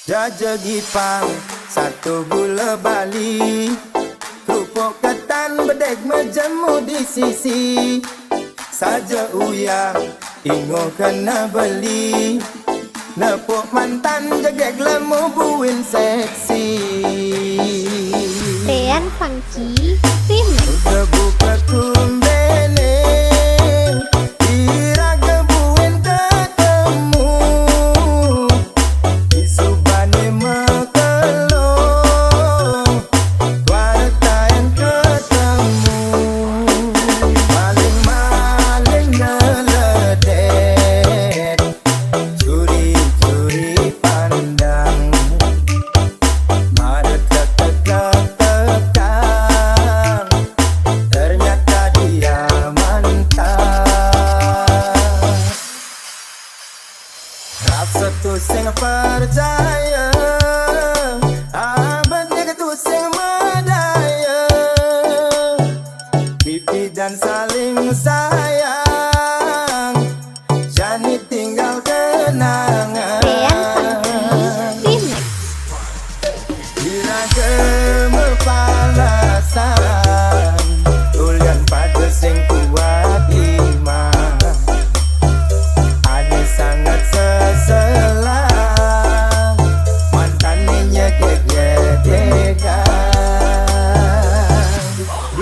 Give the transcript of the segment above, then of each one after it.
Jajah Gipang, satu gula Bali, kerupuk ketan bedek menjemu di sisi. Saja uyang, ingo kena beli, nepuk mantan jegek lemu buin seksi. Rian Funky Remix. Kebuka kumbene, iraga buin ketemu, isubane mekelo, wartain ketemu. Maling-maling ngeledek, curi-curi pandang, mada tekan, ternyata dia mantan. Rasa tu sing percaya, abadnya tu sing medaya, pipi dan saling sayang, jani tinggal kenangan. Rian Funky Remix. Iragam palasan, tulian pada sing kuat iman, ada sangat seselang, mantannya gegegan.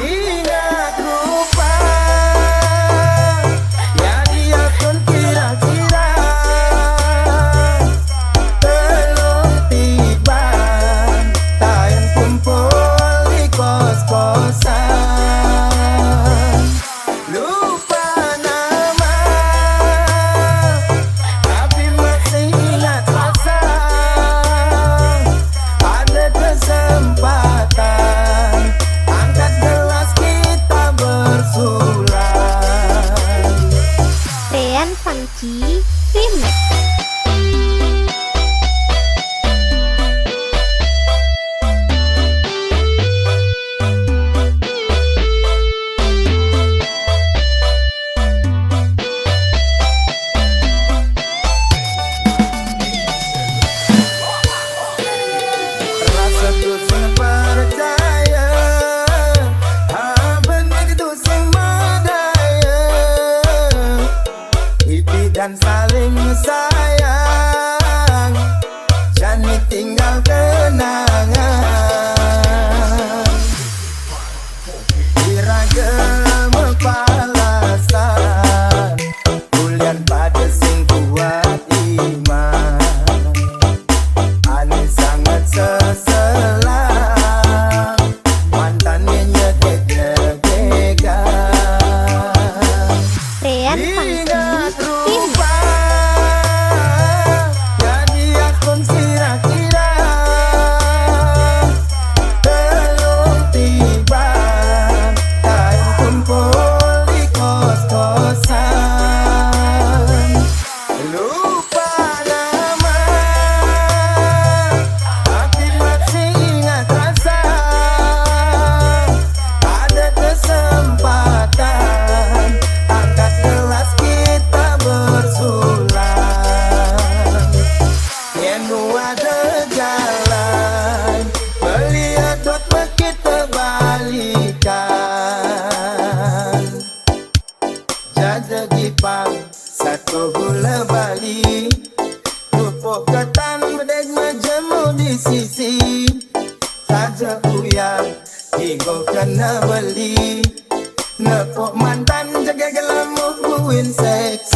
Ingat rupa, ya dia pun kira-kira belum tiba, tayan kumpul di kos-kosan. Lupa nama, tapi masih ingat rasa. Ada kesempatan, angkat gelas kita bersulang. Rian Funky Remix. Rasa tu sing percaya, abadnya tu sing medaya, pipi dan saling sayang, jani tinggal kenangan. Iragam palasan, bulan pada sing kuat iman, ane sangat seselang, mantannya nyedek-nyedekan. Rian Ingat Funky Remix. rupa, jadi akun kira-kira belum tiba, tayan kumpul di kos-kosan. Lupa nama, tapi masih ingat rasa. Ada kesempatan, angkat gelas kita bersulang. Yenu ada jalan, melihat dot kita balikan. Jajah Gipang, satu gula Bali, kerupuk ketan bedek menjemu di sisi. Saja uyang, ingo kena beli, nepuk mantan jaga gelem buin seksi.